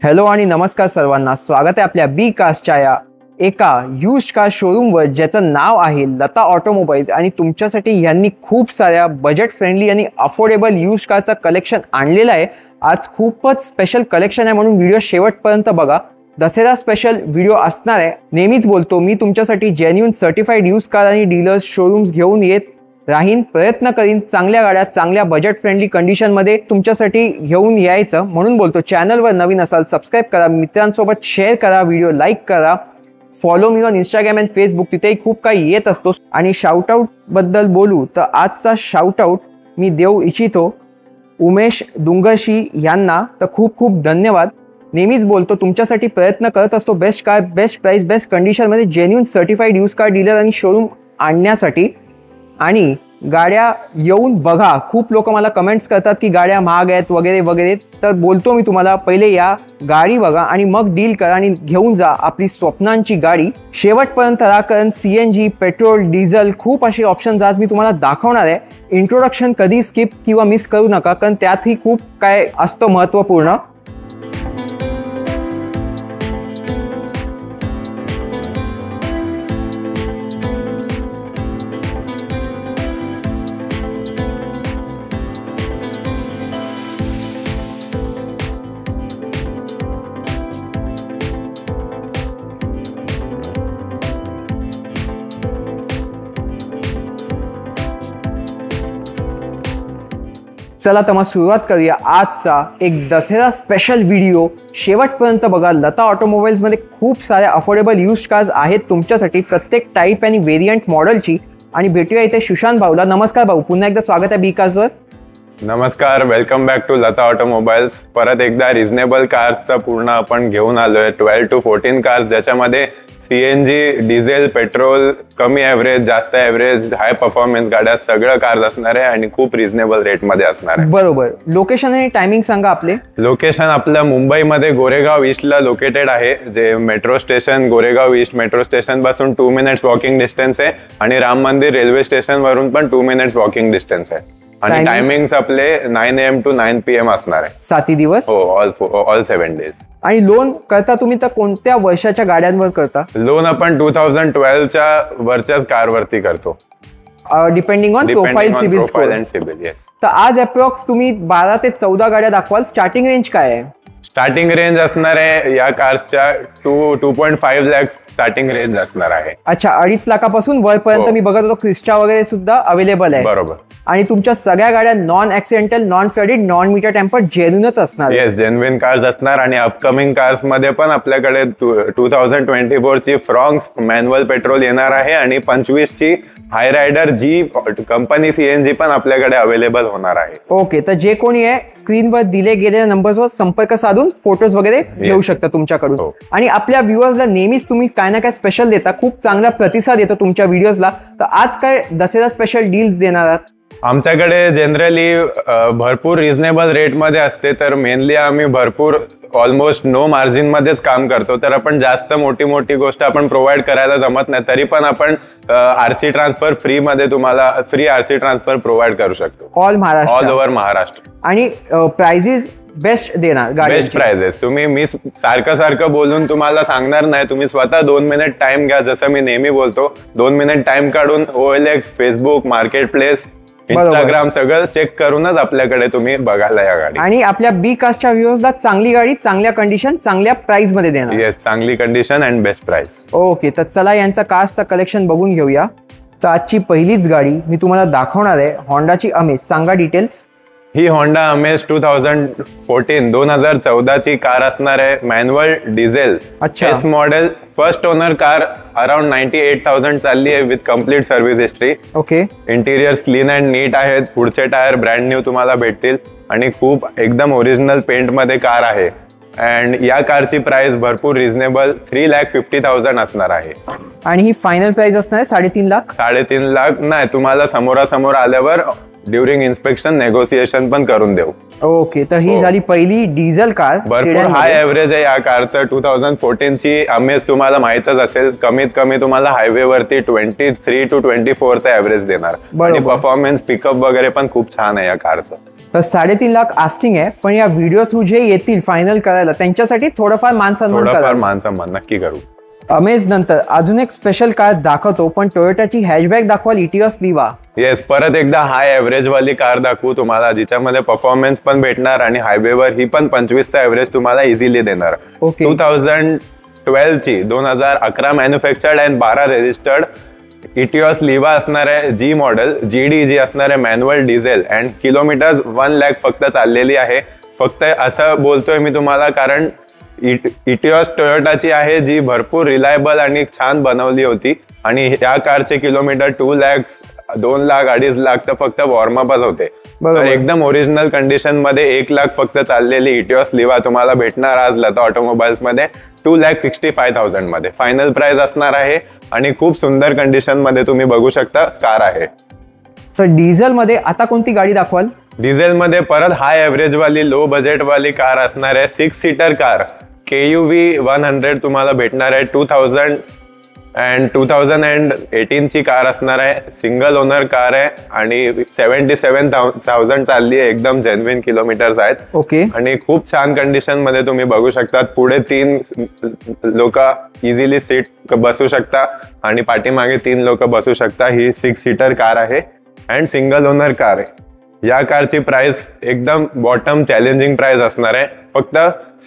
Hello आणि नमस्कार सर्वांना, स्वागत आहे आपल्या बी कास्टच्या या एका यूज्ड कार शोरूमवर ज्याचं नाव आहे लता ऑटोमोबाईल्स। आणि तुमच्यासाठी यांनी खूप साऱ्या बजेट फ्रेंडली आणि अफोर्डेबल यूज्ड कारचं कलेक्शन आणलेलं आहे। आज खूपच स्पेशल कलेक्शन आहे म्हणून व्हिडिओ शेवटपर्यंत बघा। दसरा स्पेशल व्हिडिओ असणार आहे। नेहमीच बोलतो मी तुमच्यासाठी जेन्युइन सर्टिफाईड यूज्ड कार आणि डीलर्स शोरूम्स घेऊन येत राहीन, प्रयत्न करीन चांगल्या गाड्या चांगल्या बजेट फ्रेंडली कंडिशनमध्ये तुमच्यासाठी घेऊन यायचं। म्हणून बोलतो चॅनलवर नवीन असाल सबस्क्राइब करा, मित्रांसोबत शेअर करा, व्हिडिओ लाईक करा, follow me on Instagram and Facebook, तिथेही खूप काही येत असतो। आणि शाउटआउट बद्दल बोलू तर आजचा शाउटआउट मी देऊ इच्छितो उमेश दुंगशी यांना। तर खूप खूप धन्यवाद। नेहमीच बोलतो तुमच्यासाठी प्रयत्न करत असतो best car best price best कंडिशनमध्ये genuine certified use car dealer आणि शोरूम आणण्यासाठी। आणि गाड्या येऊन बघा, खूप लोक मला कमेंट्स करतात की गाड्या महाग आहेत वगैरे वगैरे। तर बोलतो मी तुम्हाला पहिले या गाडी बघा आणि मग डील करा आणि घेऊन जा आपली स्वप्नांची गाडी। शेवटपर्यंत राहा, कारण CNG पेट्रोल डिझेल खूप असे ऑप्शन्स आज मी तुम्हाला दाखवणार आहे। इंट्रोडक्शन कधी स्किप किंवा मिस करू नका, कारण त्यातही खूप काय असतं महत्त्वपूर्ण। चला तर मग सुरुवात करूया आजचा एक दसरा स्पेशल व्हिडिओ। शेवटपर्यंत बघा। लता ऑटोमोबाईल्समध्ये खूप साऱ्या अफोर्डेबल यूज्ड कार्स आहेत तुमच्यासाठी, प्रत्येक टाईप आणि व्हेरियंट मॉडेलची। आणि भेटूया इथे सुशांत भाऊला। नमस्कार भाऊ, पुन्हा एकदा स्वागत आहे बी कार्सवर। नमस्कार, welcome back to Lata automobiles. परत एकदा रिझनेबल कार्सचा पूर्ण आपण घेऊन आलोय 12 to 14 कार्स, ज्याच्यामध्ये CNG डिझेल पेट्रोल कमी ॲव्हरेज जास्त ॲव्हरेज हाय परफॉर्मन्स गाड्या सगळं कार्स असणार आहे आणि खूप रिझनेबल रेटमध्ये असणार आहे। बरोबर। लोकेशन आणि टायमिंग सांगा आपले। लोकेशन आपलं मुंबईमध्ये गोरेगाव ईस्टला लोकेटेड आहे, जे metro station Goregaon east metro station पासून 2 minutes वॉकिंग डिस्टन्स आहे। आणि राम मंदिर रेल्वे स्टेशन वरून पण 2 minutes वॉकिंग डिस्टन्स आहे। आणि टायमिंग्स आपले 9 AM to 9 PM असणार आहे 7 दिवस। हो, ऑल 7 days। आणि लोन करता तुम्ही तर कोणत्या वर्षाच्या गाड्यांवर करता? लोन आपण 2012च्या वरच्याच कारवरती करतो, depending on profile CIBIL score. तर आज अप्रॉक्स तुम्ही 12 ते 14 गाड्या दाखवाल। स्टार्टिंग रेंज काय आहे? स्टार्टिंग रेंज असणार आहे या कार्सच्या 2.5 लाख स्टार्टिंग रेंज असणार आहे। अच्छा, 2.5 लाखापासून वरपर्यंत मी बघत होतो क्रिस्टा वगैरे सुद्धा अवेलेबल आहे। बरोबर। आणि तुमच्या सगळ्या गाड्या non accidental non faded non meter tamper जेन्युइनच असणार? येस, जेन्युइन कार्स असणार। आणि अपकमिंग कार्स मध्ये पण आपल्याकडे 2024 ची फ्रॉन्क्स मॅन्युअल पेट्रोल येणार आहे आणि 25 ची हाय रायडर जी कंपनी CNG पण आपल्याकडे अवेलेबल होणार आहे। ओके, तर जे कोणी आहे स्क्रीनवर दिले गेलेल्या नंबर्सवर संपर्क साधून फोटोज वगैरे घेऊ शकता तुमच्याकडून। आणि आपल्या व्ह्युअर्सला नेहमीच तुम्ही काय ना काय स्पेशल देता, खूप चांगला प्रतिसाद येतो तुमच्या व्हिडिओजला। तर आज काय दसरा स्पेशल डील्स देणार आहात? आमच्याकडे जनरली भरपूर रिझनेबल रेटमध्ये असते, तर मेनली आम्ही भरपूर ऑलमोस्ट नो मार्जिन मध्येच काम करतो। तर आपण जास्त मोठी गोष्ट आपण प्रोव्हाइड करायला जमत नाही, तरी पण आपण RC ट्रान्सफर फ्री मध्ये तुम्हाला फ्री RC ट्रान्सफर प्रोव्हाइड करू शकतो ऑल ओव्हर महाराष्ट्र। आणि प्राइजेस बेस्ट देणार, बेस्ट प्राइजेस। तुम्ही मी सारखं बोलून तुम्हाला सांगणार नाही, तुम्ही स्वतः 2 मिनिट टाइम घ्या। जसं मी नेहमी बोलतो, 2 मिनिट टाइम काढून OLX, Facebook, market place, Instagram सगळं चेक करूनच आपल्याकडे तुम्ही बघायला या गाडी। आणि आपल्या बी कास्टच्या व्ह्युअर्सला चांगली गाडी चांगल्या कंडिशन चांगल्या प्राइस मध्ये देणार। येस, चांगली condition and best price. Okay, तर चला यांचा कार्सचा कलेक्शन बघून घेऊया। तर आजची पहिलीच गाडी मी तुम्हाला दाखवणार आहे होंडाची अमेज। सांगा डिटेल्स। ही होंडा अमेज 2014 ची कार असणार आहे, manual diesel S model, first owner car. Around 98,000 चालली आहे with complete service history. Okay, interiors clean and neat आहेत, पुढचे टायर ब्रँड न्यू तुम्हाला भेटतील आणि खूप एकदम ओरिजिनल पेंट मध्ये कार आहे। अँड या कारची प्राइस भरपूर रिझनेबल 3,50,000 असणार आहे। आणि ही फायनल प्राइस असणार आहे 3.5 लाख? 3.5 लाख नाही, तुम्हाला समोरासमोर आल्यावर ड्युरिंग इन्स्पेक्शन नेगोसिएशन पण करून देऊ। ओके, तर ही झाली पहिली डिझेल कार। भरपूर हाय एव्हरेज आहे या कारचं। 2014 ची अमेज तुम्हाला माहितच असेल, कमीत कमी तुम्हाला हायवे वरती 23 to 24 चा एव्हरेज देणार आणि परफॉर्मन्स पिकअप वगैरे पण खूप छान आहे या कारचं। तर 3.5 लाख आस्किंग आहे, पण या व्हिडिओ थ्रू जे येतील फायनल करायला त्यांच्यासाठी थोडंफार मान सन्मान करा. मान सन्मान नक्की करू. अमेज नंतर अजून एक स्पेशल कार दाखवतो, पण टोयोटाची हॅचबॅक दाखवाल इटिओस लिवा. येस, परत एकदा हाय एव्हरेज वाली कार दाखवू तुम्हाला, जिच्यामध्ये परफॉर्मन्स पण भेटणार आणि हायवेवर ही पण 25चा एव्हरेज तुम्हाला इझिली देणार. 2012 ची 2011 मॅन्युफॅक्चर्ड अँड 12 रजिस्टर्ड इटिओस लिवा असणार आहे. जी मॉडेल GD असणार आहे, manual diesel and kilometre 1 lakh फक्त चाललेली आहे. फक्त असं बोलतोय मी तुम्हाला कारण इटिओस टोयोटाची आहे, जी भरपूर रिलायबल आणि छान बनवली होती. आणि या कारचे किलोमीटर 2 लाख 2 लाख 2.5 लाख तर फक्त वॉर्मअपच होते. तर एकदम ओरिजिनल कंडिशन मध्ये 1 लाख फक्त चाललेली इटिओस लिवा तुम्हाला भेटणार आज लता ऑटोमोबाईल्स मध्ये 2,65,000 मध्ये. फायनल प्राइस असणार आहे आणि खूप सुंदर कंडिशन मध्ये तुम्ही बघू शकता कार आहे. तर डिझेल मध्ये आता कोणती गाडी दाखवाल? डिझेल मध्ये परत हाय एव्हरेज वाली लो बजेट वाली कार असणार आहे. 6 सीटर कार KUV 100 तुम्हाला भेटणार आहे. 2018 ची कार असणार आहे. सिंगल ओनर कार आहे आणि 77,000 चालली आहे. एकदम जेन्युइन किलोमीटर्स आहेत. ओके. आणि खूप छान कंडिशन मध्ये तुम्ही बघू शकता. पुढे 3 लोक इझिली सीट बसू शकता आणि पाठीमागे 3 लोक बसू शकता. ही 6 सीटर कार आहे अँड सिंगल ओनर कार आहे. या कारची प्राइस एकदम बॉटम चॅलेंजिंग प्राइस असणार आहे. फक्त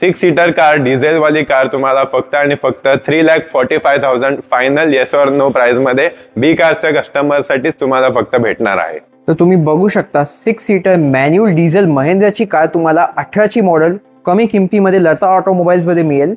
6 सीटर कार डिझेल वाली कार तुम्हाला फक्त आणि फक्त 3,45,000 final yes or no price मध्ये बी कारच्या कस्टमरसाठीच तुम्हाला फक्त भेटणार आहे. तर तुम्ही बघू शकता 6 सीटर मॅन्युअल डिझेल महिंद्राची कार तुम्हाला 18ची मॉडेल कमी किमतीमध्ये लता ऑटोमोबाईल्स मध्ये मिळेल.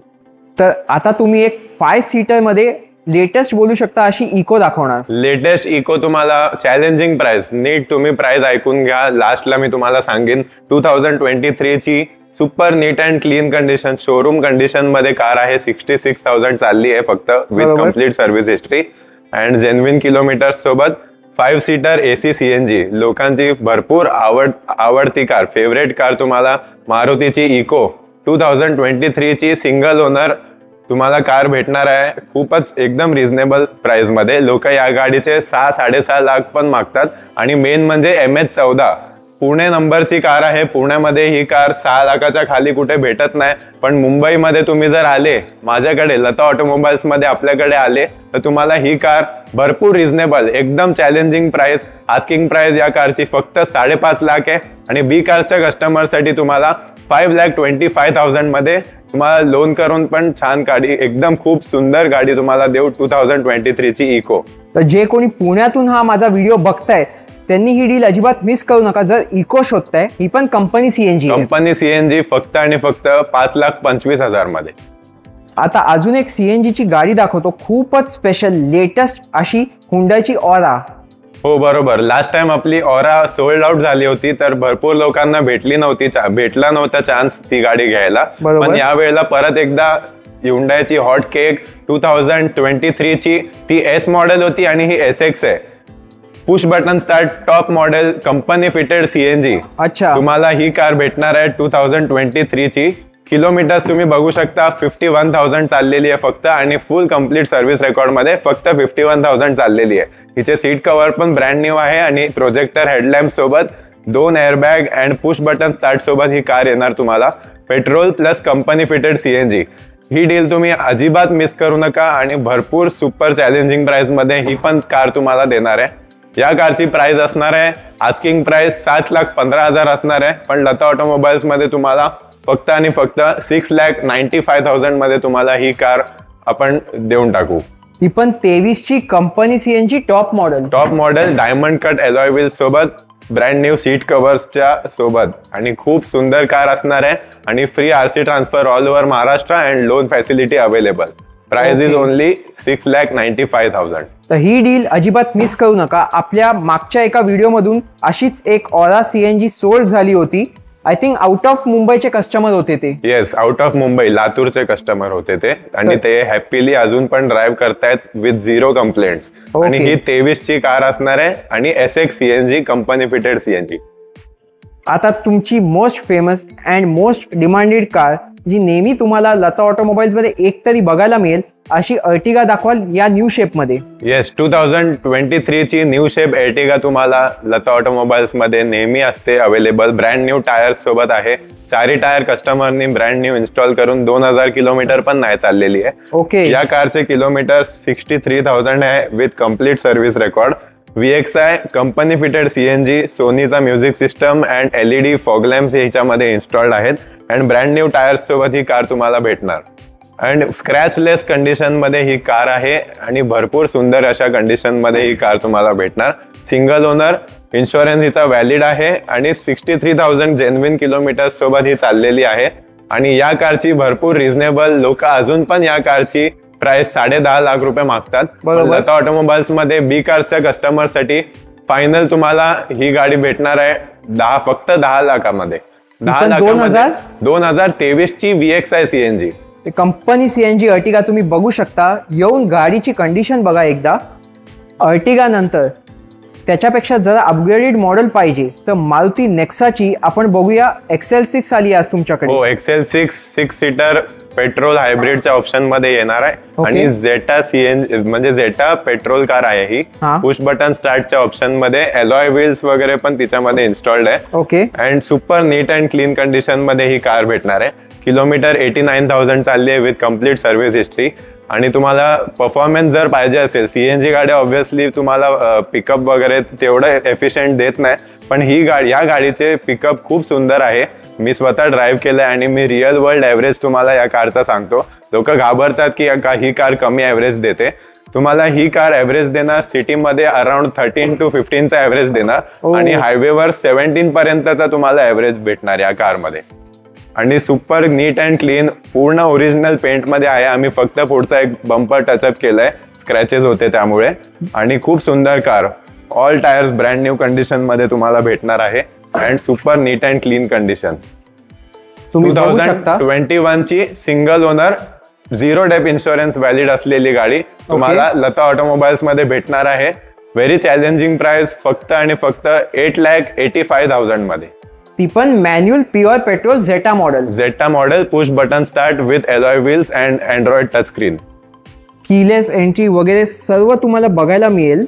तर आता तुम्ही एक 5 सीटर मध्ये लेटेस्ट बोलू शकता अशी इको दाखवणार. लेटेस्ट इको तुम्हाला चॅलेंजिंग प्राइस, नीट तुम्ही प्राइस ऐकून घ्या. लास्टला मी तुम्हाला सांगेन. 2023 ची super neat and clean condition showroom condition मध्ये कार आहे. 66,000 चालली आहे फक्त with complete service history and genuine kilometre सोबत. 5 सीटर AC CNG लोकांची भरपूर आवडती कार, फेवरेट कार तुम्हाला मारुतीची इको 2023 ची सिंगल ओनर तुम्हाला कार भेटणार आहे. खूपच एकदम रिझनेबल प्राइस मध्ये. लोक या गाडीचे 6-6.5 लाख पण मागतात आणि मेन म्हणजे MH14 पुणे नंबरची कार आहे. पुण्यामध्ये ही कार 6 लाखाच्या खाली कुठे भेटत नाही. पण मुंबईमध्ये तुम्ही जर आले माझ्याकडे लता ऑटोमोबाईल्स मध्ये आपल्याकडे आले तर तुम्हाला ही कार भरपूर रिझनेबल एकदम चॅलेंजिंग प्राइस, आस्किंग प्राइस या कारची फक्त 5.5 लाख आहे. आणि बी कारच्या कस्टमरसाठी तुम्हाला 5,25,000 मध्ये तुम्हाला लोन करून पण छान गाडी, एकदम खूप सुंदर गाडी तुम्हाला देऊ 2023 ची इको. तर जे कोणी पुण्यातून हा माझा व्हिडिओ बघताय त्यांनी ही डील अजिबात मिस करू नका. जर इको शोधताय, ही पण कंपनी CNG फक्त आणि फक्त 5,25,000 मध्ये. आता अजून एक CNG ची गाडी दाखवतो, खूपच स्पेशल लेटेस्ट अशी हुंडाईची ऑरा. हो बरोबर. लास्ट टाइम आपली ऑरा सोल्ड आउट झाली होती तर भरपूर लोकांना भेटला नव्हता चान्स ती गाडी घ्यायला. पण यावेळेला परत एकदा हुंडाईची हॉट केक 2023 ची ती S मॉडेल होती आणि ही SX आहे. Push button start top model company fitted CNG. अच्छा. तुम्हाला ही कार भेटणार आहे 2023 ची. किलोमीटर्स तुम्ही बघू शकता 51,000 चाललेली आहे फक्त आणि फुल कम्प्लीट सर्व्हिस रेकॉर्ड मध्ये फक्त 51,000 चाललेली आहे. हिचे सीट कव्हर पण ब्रँड न्यू आहे आणि प्रोजेक्टर हेडलॅम्प सोबत 2 airbag and push button start सोबत ही कार येणार तुम्हाला. Petrol plus company fitted CNG. ही डील तुम्ही अजिबात मिस करू नका आणि भरपूर सुपर चॅलेंजिंग प्राइस मध्ये ही पण कार तुम्हाला देणार आहे. या कारची प्राइस असणार आहे आस्किंग प्राइस 7,15,000 असणार आहे. पण लता ऑटोमोबाईल्स मध्ये तुम्हाला फक्त आणि फक्त 6,95,000 मध्ये तुम्हाला ही कार आपण देऊन टाकू. ती पण 23 ची company CNG top model diamond cut alloy wheel सोबत ब्रँड न्यू सीट कव्हर्सच्या सोबत आणि खूप सुंदर कार असणार आहे आणि free RC transfer all over Maharashtra and loan facility available. Price is only 6,95,000. तर ही डील अजिबात मिस करू नका. आपल्या मागच्या एका व्हिडिओमधून अशीच एक ऑरा CNG सोल्ड झाली होती. आय थिंक आउट ऑफ मुंबईचे कस्टमर होते ते. येस, आउट ऑफ मुंबई लातूरचे कस्टमर होते ते आणि ते हॅपीली अजून पण ड्राईव्ह करतायत विथ 0 कंप्लेंट्स. आणि ही 23 ची कार असणार आहे आणि SX CNG company fitted CNG. आता तुमची most famous and most demanded car जी नेहमी तुम्हाला लता ऑटोमोबाईल्समध्ये एक तरी बघायला मिळेल अशी अर्टिगा दाखवाल या न्यू शेपमध्ये. येस, 2023 ची न्यू शेप एर्टिगा तुम्हाला लता ऑटोमोबाईल्स मध्ये नेहमी असते अवेलेबल. ब्रँड न्यू टायर्स सोबत आहे. चारही टायर कस्टमरनी ब्रँड न्यू इन्स्टॉल करून 2000 किलोमीटर पण नाही चाललेली आहे. ओके. या कारचे किलोमीटर 63,000 आहे with complete service record. VXI company fitted CNG, सोनीचा music system and LED fog lamps ह्याच्यामध्ये इन्स्टॉल्ड आहेत. अँड ब्रँड न्यू टायर्स सोबत ही कार तुम्हाला भेटणार. अँड स्क्रॅचलेस कंडिशन मध्ये ही कार आहे आणि भरपूर सुंदर अशा कंडिशन मध्ये ही कार तुम्हाला भेटणार. सिंगल ओनर, इन्शुरन्स हिचा व्हॅलिड आहे आणि 63,000 जेन्युइन किलोमीटर सोबत ही चाललेली आहे. आणि या कारची भरपूर रिझनेबल, लोक अजून पण या कारची प्राइस 10.5 लाख रुपये मागतात. लता ऑटोमोबाईल्स मध्ये बी कार्सच्या कस्टमरसाठी फायनल तुम्हाला ही गाडी भेटणार आहे फक्त 10 लाखामध्ये. 10 लाखामध्ये 2023 ची VXI CNG company CNG Ertiga तुम्ही बघू शकता. येऊन गाडीची कंडिशन बघा एकदा. अर्टिगा नंतर त्याच्यापेक्षा जरा अपग्रेडेड मॉडेल पाहिजे तर मारुती नेक्साची आपण बघूया. XL6 आली आज तुमच्याकडे. हो, XL6 6 सीटर पेट्रोल हायब्रिडच्या ऑप्शन मध्ये येणार आहे. आणि झेटा CNG म्हणजे झेटा पेट्रोल कार आहे ही. पुश बटन स्टार्टच्या ऑप्शन मध्ये अलॉय व्हील्स वगैरे पण तिच्यामध्ये इन्स्टॉल्ड आहे. Okay. And super neat and clean condition मध्ये ही कार भेटणार आहे. किलोमीटर 89,000 चालली आहे विथ कम्प्लीट सर्व्हिस हिस्ट्री. आणि तुम्हाला परफॉर्मन्स जर पाहिजे असेल, CNG गाड्या ऑब्व्हियसली तुम्हाला पिकअप वगैरे तेवढं एफिशियंट देत नाही, पण या गाडीचे पिकअप खूप सुंदर आहे. मी स्वतः ड्राईव्ह केलंय आणि मी रिअल वर्ल्ड ॲव्हरेज तुम्हाला या कारचा सांगतो. लोक घाबरतात की ही कार कमी ॲव्हरेज देते. तुम्हाला ही कार ॲव्हरेज देणार सिटीमध्ये अराउंड 13 to 15चा ॲव्हरेज देणार आणि हायवेवर 17 पर्यंतचा तुम्हाला ॲव्हरेज भेटणार या कारमध्ये. आणि सुपर नीट अँड क्लीन पूर्ण ओरिजिनल पेंट मध्ये आहे. आम्ही फक्त पुढचा एक बंपर टचअप केलाय, स्क्रॅचेस होते त्यामुळे. आणि खूप सुंदर car, all tyres brand new condition मध्ये तुम्हाला भेटणार आहे. And super neat and clean condition. 2021 ची सिंगल ओनर 0 डेप इन्शुरन्स व्हॅलिड असलेली गाडी तुम्हाला लता ऑटोमोबाईल्स मध्ये भेटणार आहे. व्हेरी चॅलेंजिंग प्राइस, फक्त आणि फक्त 8,85,000 मध्ये. ती पण manual pure petrol Zeta model, push button start with alloy wheels and Android touch screen. Keyless entry वगैरे सर्व तुम्हाला बघायला मिळेल.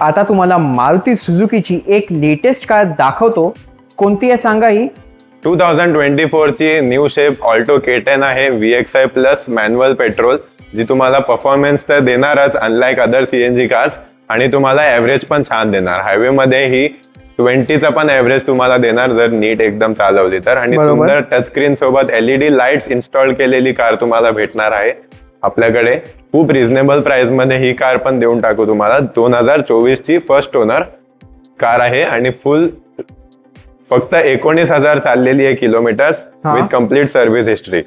आता तुम्हाला मारुती सुझुकीची एक लेटेस्ट कार दाखवतो. कोणती आहे सांगा ही? 2024 ची न्यू शेप ऑल्टो K10 आहे. VXI प्लस मॅन्युअल पेट्रोल, जी तुम्हाला परफॉर्मन्स तर देणारच अनलाइक अदर CNG कार्स, आणि तुम्हाला ॲव्हरेज पण छान देणार. हायवे मध्ये ही 20चा पण ॲव्हरेज तुम्हाला देणार जर नीट एकदम चालवली तर. आणि सुंदर टच स्क्रीन सोबत LED लाईट्स इन्स्टॉल केलेली कार तुम्हाला भेटणार आहे आपल्याकडे. खूप रिझनेबल प्राइस मध्ये ही कार पण देऊन टाकू तुम्हाला. 2024 ची फर्स्ट ओनर कार आहे आणि फक्त 19,000 चाललेली आहे kilometres with complete service history.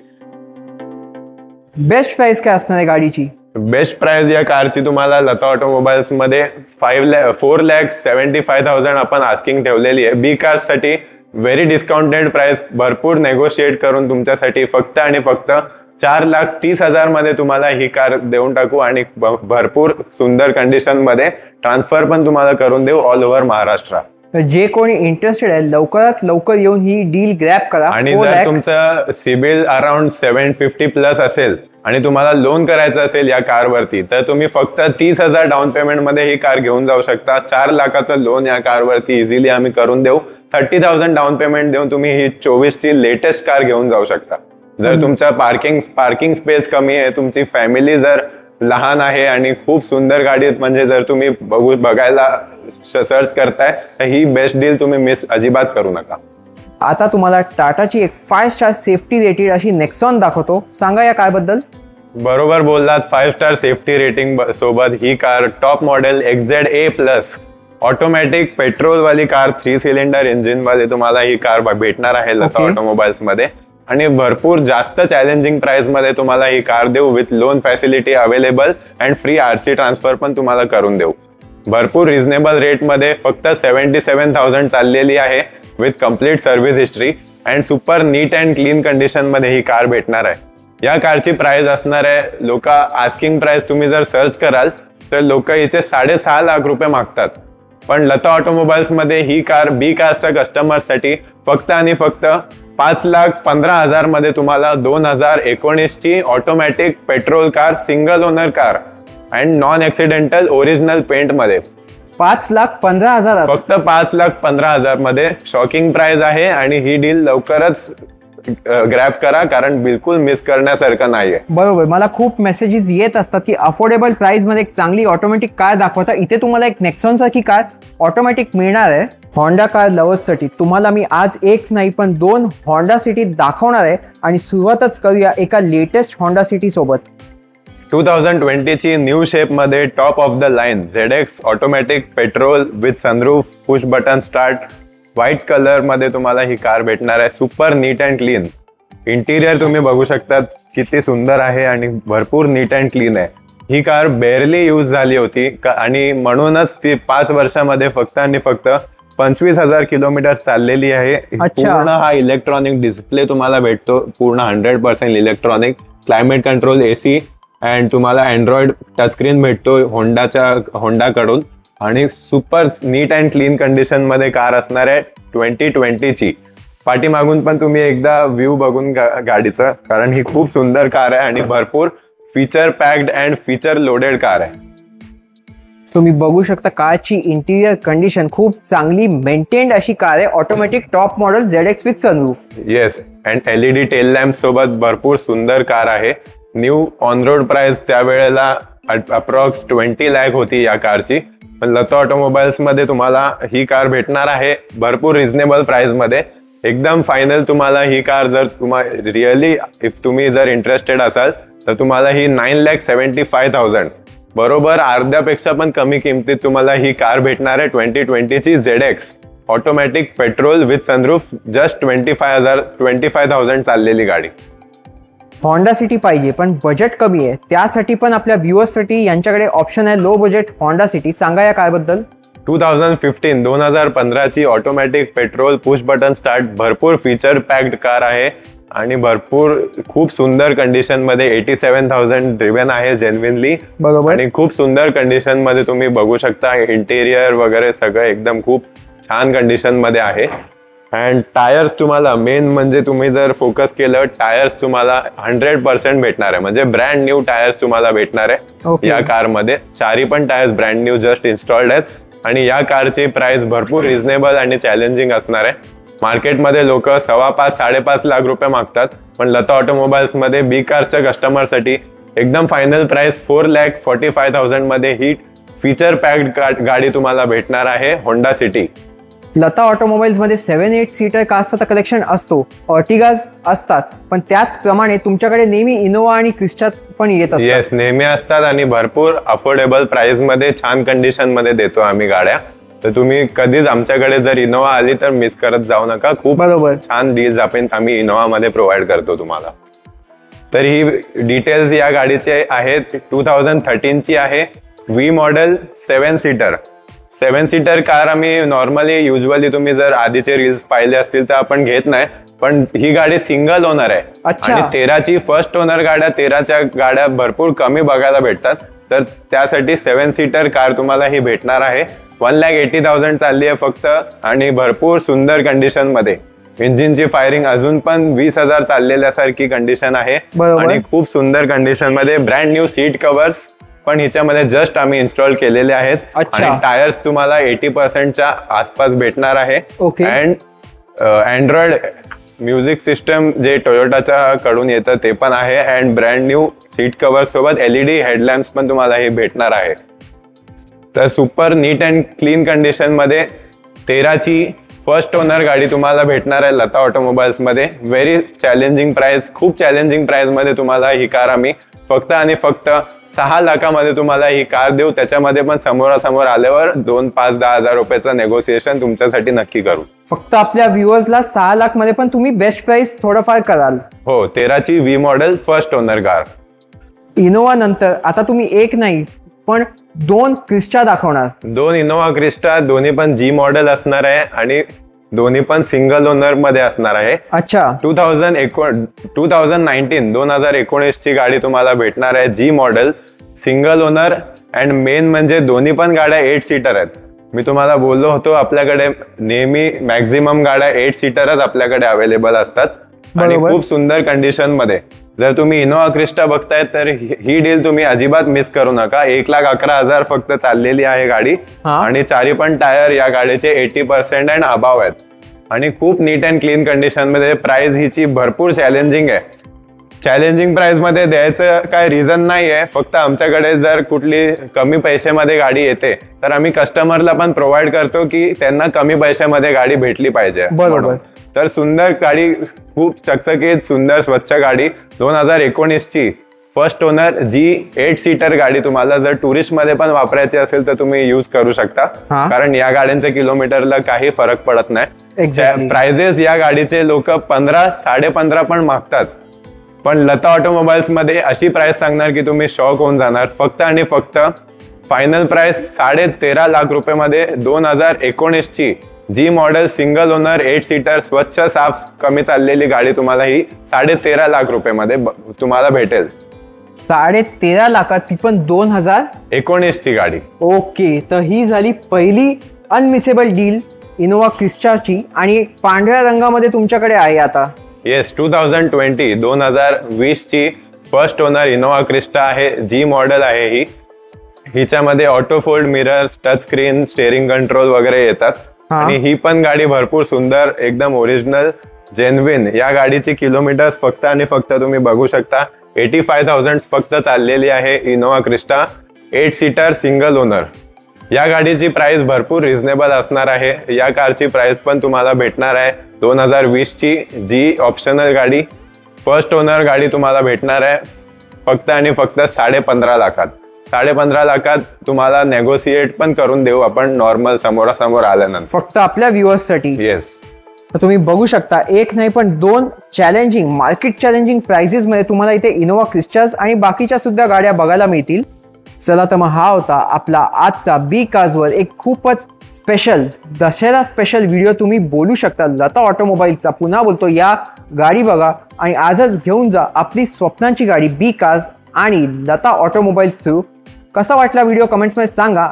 Best price काय असणार आहे गाडीची? बेस्ट प्राइस या कारची तुम्हाला लता ऑटोमोबाईल्स मध्ये 4,75,000 आपण आस्किंग ठेवलेली आहे. बी कार्स साठी व्हेरी डिस्काउंटेड प्राइस, भरपूर नेगोशिएट करून तुमच्यासाठी फक्त आणि फक्त 4,30,000 मध्ये तुम्हाला ही कार देऊन टाकू. आणि भरपूर सुंदर कंडिशन मध्ये ट्रान्सफर पण तुम्हाला करून देऊ ऑल ओव्हर महाराष्ट्र. जे कोणी इंटरेस्टेड आहे लवकरात लवकर येऊन ही डील ग्रॅब करा. आणि जर तुमचं सिबिल अराउंड 750 प्लस असेल आणि तुम्हाला लोन करायचं असेल या कारवरती, तर तुम्ही फक्त 30,000 डाऊन पेमेंट मध्ये ही कार घेऊन जाऊ शकता. 4 लाखाचं लोन या कारवरती इझिली आम्ही करून देऊ. 30,000 डाऊन पेमेंट देऊन तुम्ही ही 24 ची लेटेस्ट कार घेऊन जाऊ शकता. जर तुमचा पार्किंग स्पेस कमी आहे, तुमची फॅमिली जर लहान आहे आणि खूप सुंदर गाडी म्हणजे जर तुम्ही बघायला सर्च करताय, तर ही बेस्ट डील तुम्ही मिस अजिबात करू नका. आता तुम्हाला टाटाची एक 5 स्टार सेफ्टी रेटेड अशी नेक्सॉन दाखवतो. सांगा या कार बद्दल. बरोबर बोललात. 5 स्टार सेफ्टी रेटिंग सोबत ही कार top model XZA plus automatic petrol वाली कार, 3 सिलेंडर इंजिन वाली तुम्हाला ही कार भेटणार आहे लता ऑटोमोबाईल्स मध्ये. आणि भरपूर जास्त चॅलेंजिंग प्राइस मध्ये तुम्हाला ही कार देऊ with loan facility available and free RC transfer पण तुम्हाला करून देऊ. भरपूर रिझनेबल रेट मध्ये फक्त 77,000 चाललेली आहे with complete service history and super neat and clean condition मध्ये ही कार भेटणार आहे. या कारची प्राइस असणार आहे, लोक आस्किंग प्राइस तुम्ही जर सर्च कराल तर लोक हिचे 6.5 लाख रुपये मागतात. पण लता ऑटोमोबाईल्स मध्ये ही कार बी कारच्या कस्टमरसाठी फक्त आणि फक्त 5,15,000 मध्ये तुम्हाला 2019 ची automatic petrol car, single owner car and non accidental original paint मध्ये 5,15,000 फक्त 5,15,000 मध्ये शॉकिंग प्राइस आहे. आणि ही डील लवकरच ग्रॅब करा, कारण बिलकुल मिस करण्यासारखं नाहीये. बरोबर. मला खूप मेसेजेस येत असतात की अफोर्डेबल प्राइस मध्ये एक चांगली ऑटोमॅटिक कार दाखवता. इथे तुम्हाला एक नेक्सॉन सारखी कार ऑटोमॅटिक मिळणार आहे. होंडा कार लवर्ससाठी तुम्हाला मी आज एक नाही पण 2 होंडा सिटी दाखवणार आहे. आणि सुरुवातच करूया एका लेटेस्ट होंडा सिटी सोबत. 2020 ची न्यू शेप मध्ये top of the line ZX automatic petrol with sunroof, push button start, white colour मध्ये तुम्हाला ही कार भेटणार आहे. Super neat and clean interior तुम्ही बघू शकतात, किती सुंदर आहे आणि भरपूर नीट अँड क्लीन आहे. ही कार बेअरली यूज झाली होती आणि म्हणूनच ती 5 वर्षामध्ये फक्त आणि फक्त 25,000 किलोमीटर चाललेली आहे. पूर्ण हा इलेक्ट्रॉनिक डिस्प्ले तुम्हाला भेटतो, पूर्ण 100% electronic, climate control, AC and तुम्हाला अँड्रॉइड टचस्क्रीन भेटतो होंडाकडून. आणि super neat and clean condition मध्ये कार असणार आहे 2020 ची. पाठीमागून पण तुम्ही एकदा व्ह्यू बघून गाडीचं, कारण ही खूप सुंदर कार आहे आणि भरपूर feature packed and feature loaded car आहे. तुम्ही बघू शकता कारची इंटिरियर कंडिशन खूप चांगली मेंटेन्ड अशी कार आहे. Automatic top model ZX with sunroof. Yes, and LED tail lamp सोबत भरपूर सुंदर कार आहे. न्यू ऑन रोड प्राइस त्यावेळेला अप्रॉक्स 20 लाख होती या कारची. पण लता ऑटोमोबाईल्स मध्ये तुम्हाला ही कार भेटणार आहे भरपूर रिझनेबल प्राइस मध्ये. एकदम फायनल तुम्हाला ही कार जर रिअली इफ तुम्ही जर इंटरेस्टेड असाल तर तुम्हाला ही 9,75,000 बरोबर अर्ध्यापेक्षा पण कमी किमतीत तुम्हाला ही कार भेटणार आहे. 2020 ची ZX automatic petrol with sunroof, just 25,000 चाललेली गाडी. होंडा सिटी पाहिजे पण बजेट कमी आहे, त्यासाठी पण आपल्या व्ह्युअर्ससाठी यांच्याकडे ऑप्शन आहे लो बजेट होंडा सिटी. सांगा या कारबद्दल. 2015 ची automatic petrol push button start, भरपूर फीचर पॅक्ड कार आहे आणि भरपूर खूप सुंदर कंडिशन मध्ये 87,000 ड्रिव्हन आहे जेन्युइनली. बरोबर. आणि खूप सुंदर कंडिशन मध्ये तुम्ही बघू शकता, इंटेरियर वगैरे सगळं एकदम खूप छान कंडिशन मध्ये आहे. अँड टायर्स तुम्हाला मेन म्हणजे तुम्ही जर फोकस केलं, टायर्स तुम्हाला 100% भेटणार आहे, म्हणजे ब्रँड न्यू टायर्स तुम्हाला भेटणार आहे या कारमध्ये. चारही पण tyres brand new just installed आहेत. आणि या कारची प्राइस भरपूर रिझनेबल आणि चॅलेंजिंग असणार आहे. मार्केटमध्ये लोक 5.5-5.5 लाख रुपये मागतात, पण लता ऑटोमोबाईल्स मध्ये बी कारच्या कस्टमरसाठी एकदम फायनल प्राइस 4,45,000 मध्ये ही फीचर पॅक्ड गाडी तुम्हाला भेटणार आहे होंडा सिटी. लता ऑटोमोबाईल्स मध्ये 7-8 सीटर कारचं कलेक्शन असतो, अर्टिगाज असतात, पण त्याचप्रमाणे तुमच्याकडे नेहमी इनोवा आणि क्रिस्टा पण येत असतात. येस, नेहमी असतात आणि भरपूर अफोर्डेबल प्राइस मध्ये छान कंडिशन मध्ये देतो आम्ही गाड्या. तर तुम्ही कधीच आमच्याकडे जर इनोवा आली तर मिस करत जाऊ नका. खूप बरोबर छान डील्स आपण आम्ही इनोवा मध्ये प्रोव्हाइड करतो तुम्हाला. तर ही डिटेल्स या गाडीचे आहेत. 2013 ची आहे, व्ही मॉडेल, 7 सीटर कार. आम्ही नॉर्मली युजली तुम्ही जर आधीचे रील्स पाहिले असतील तर आपण घेत नाही, पण ही गाडी सिंगल ओनर आहे. आणि 13 ची फर्स्ट ओनर गाड्या, 13च्या गाड्या भरपूर कमी बघायला भेटतात. तर त्यासाठी 7 सीटर कार तुम्हाला ही भेटणार आहे. 1,80,000 चालली आहे फक्त आणि भरपूर सुंदर कंडिशन मध्ये. इंजिनची फायरिंग अजून पण 20,000 चाललेल्यासारखी कंडिशन आहे आणि खूप सुंदर कंडिशन मध्ये. ब्रँड न्यू सीट कव्हर्स पण हिच्यामध्ये जस्ट आम्ही इन्स्टॉल केलेले आहेत. आणि टायर्स तुम्हाला 80% आसपास भेटणार आहे. अँड अँड्रॉइड म्युझिक सिस्टम जे टोयोटाच्या कडून येतं ते पण आहे. And brand new seat cover सोबत LED हेडलॅम्प्स पण तुम्हाला हे भेटणार आहे. तर super neat and clean condition मध्ये 13 ची फर्स्ट ओनर गाडी तुम्हाला भेटणार आहे लता ऑटोमोबाईल्स मध्ये. व्हेरी चॅलेंजिंग प्राइस, खूप चॅलेंजिंग प्राइस मध्ये तुम्हाला ही कार आम्ही फक्त आणि फक्त 6 लाखामध्ये तुम्हाला ही कार देऊ. त्याच्यामध्ये पण समोरासमोर आल्यावर 2, 5, 10 हजार रुपयाचं नेगोसिएशन तुमच्यासाठी नक्की करू. फक्त आपल्या व्ह्युअर्सला 6 लाख मध्ये पण तुम्ही बेस्ट प्राइस थोडंफार कराल. हो, 13 ची V model first owner car. Innova नंतर आता तुम्ही एक नाही पण 2 क्रिस्टा दाखवणार. 2 इनोवा क्रिस्टा, दोन्ही पण G मॉडेल असणार आहे आणि दोन्ही पण सिंगल ओनर मध्ये असणार आहे. अच्छा. 2019 ची गाडी तुम्हाला भेटणार आहे. G model, single owner. And main म्हणजे दोन्ही पण गाड्या 8 सीटर आहेत. मी तुम्हाला बोललो होतो आपल्याकडे नेहमी मॅक्झिमम गाड्या 8 सीटरच आपल्याकडे अवेलेबल असतात आणि बरोबर. खूप सुंदर कंडिशन मध्ये. जर तुम्ही इनोवा क्रिस्टा बघताय तर ही डील तुम्ही अजिबात मिस करू नका. 1,11,000 फक्त चाललेली आहे गाडी हा. आणि चारी पण टायर या गाडीचे 80% अँड अबाव आहेत आणि खूप नीट अँड क्लीन कंडिशन मध्ये. प्राइस हिची भरपूर चॅलेंजिंग आहे. चॅलेंजिंग प्राइस मध्ये द्यायचं काय रिझन नाही आहे. फक्त आमच्याकडे जर कुठली कमी पैशामध्ये गाडी येते तर आम्ही कस्टमरला पण प्रोव्हाइड करतो की त्यांना कमी पैशामध्ये गाडी भेटली पाहिजे. बरोबर. तर सुंदर गाडी, खूप चकचकीत सुंदर स्वच्छ गाडी 2019 ची फर्स्ट ओनर जी 8 सीटर गाडी. तुम्हाला जर टुरिस्ट मध्ये पण वापरायची असेल तर तुम्ही यूज करू शकता हा. कारण या गाड्यांच्या किलोमीटरला काही फरक पडत नाही. Exactly. प्राइजेस या गाडीचे लोक 15, 15.5 पण मागतात, पण लता ऑटोमोबाईल्स मध्ये अशी प्राइस सांगणार की तुम्ही शॉक होऊन जाणार. फक्त आणि फक्त फायनल प्राइस 13.5 लाख रुपये मध्ये 2019 ची जी मॉडेल सिंगल ओनर 8 सीटर स्वच्छ साफ कमी चाललेली गाडी तुम्हाला ही 13.5 लाख रुपये मध्ये तुम्हाला भेटेल. 13.5 लाखात, ती पण 2019 ची गाडी. ओके, तर ही झाली पहिली अनमिसेबल डील इनोवा क्रिस्टाची आणि पांढऱ्या रंगामध्ये तुमच्याकडे आहे आता. येस, 2020 ची फर्स्ट ओनर इनोवा क्रिस्टा आहे. जी मॉडेल आहे ही. हिच्यामध्ये auto fold mirrors, touch screen, steering control वगैरे येतात आणि ही पण गाडी भरपूर सुंदर, एकदम ओरिजिनल, जेन्युइन. या गाडीची किलोमीटर फक्त आणि फक्त तुम्ही बघू शकता 85,000 फक्त चाललेली आहे. Innova Crysta 8 seater single owner. या गाडीची प्राइस भरपूर रिझनेबल असणार आहे. या कारची प्राइस पण तुम्हाला भेटणार आहे 2020 ची जी ऑप्शनल गाडी, फर्स्ट ओनर गाडी तुम्हाला भेटणार आहे फक्त आणि फक्त 15.5 लाखात. 15.5 लाखात तुम्हाला नेगोशिएट पण करून देऊ आपण नॉर्मल समोरासमोर आल्यानंतर, फक्त आपल्या व्ह्युअर्ससाठी. येस. तर तुम्ही बघू शकता, एक नाही पण 2 चॅलेंजिंग, मार्केट चॅलेंजिंग प्राइसेस मध्ये तुम्हाला इथे इनोवा क्रिस्टास आणि बाकीच्या सुद्धा गाड्या बघायला मिळतील. चला तर मग हा होता आपला आजचा बी कार्सवर एक खूपच स्पेशल, दशहरा स्पेशल व्हिडिओ. तुम्ही बोलू शकता लता ऑटोमोबाईल्सचा. पुन्हा बोलतो, या गाडी बघा आणि आजच घेऊन जा आपली स्वप्नांची गाडी बी कार्स आणि लता ऑटोमोबाईल्स थ्रू. कसा वाटला व्हिडिओ कमेंट्समध्ये सांगा.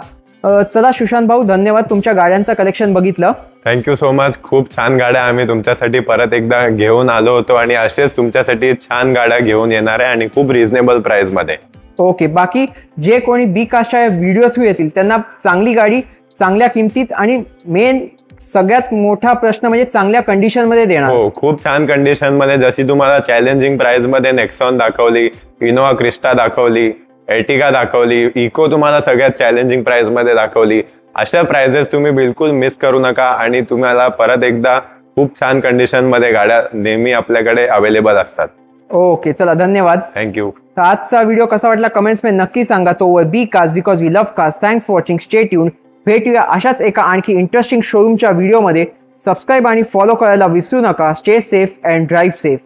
चला सुशांत भाऊ, धन्यवाद, तुमच्या गाड्यांचं कलेक्शन बघितलं. Thank you so much. खूप छान गाड्या आम्ही तुमच्यासाठी परत एकदा घेऊन आलो होतो आणि असेच तुमच्यासाठी छान गाड्या घेऊन येणार आहे आणि खूप रिझनेबल प्राइस मध्ये. ओके, बाकी जे कोणी बी कास्टच्या व्हिडिओ थ्रू येतील त्यांना चांगली गाडी चांगल्या किमतीत आणि मेन सगळ्यात मोठा प्रश्न म्हणजे चांगल्या कंडिशन मध्ये देणार. हो, खूप छान कंडिशन मध्ये. जशी तुम्हाला चॅलेंजिंग प्राइस मध्ये नेक्सॉन दाखवली, इनोवा क्रिस्टा दाखवली, एर्टिगा दाखवली, इको तुम्हाला सगळ्यात चॅलेंजिंग प्राइस मध्ये दाखवली. अशा प्राइजेस तुम्ही बिलकुल मिस करू नका आणि तुम्हाला परत एकदा खूप छान कंडिशन मध्ये गाड्या नेहमी आपल्याकडे अवेलेबल असतात. ओके, चला, धन्यवाद. थँक्यू. तर आजचा व्हिडिओ कसा वाटला कमेंट्समध्ये नक्की सांगा. तो वर बी cars because we love cars. Thanks for watching. Stay tuned. भेटूया अशाच एका आणखी इंटरेस्टिंग शोरूमच्या व्हिडिओमध्ये. सबस्क्राईब आणि फॉलो करायला विसरू नका. Stay safe and drive safe.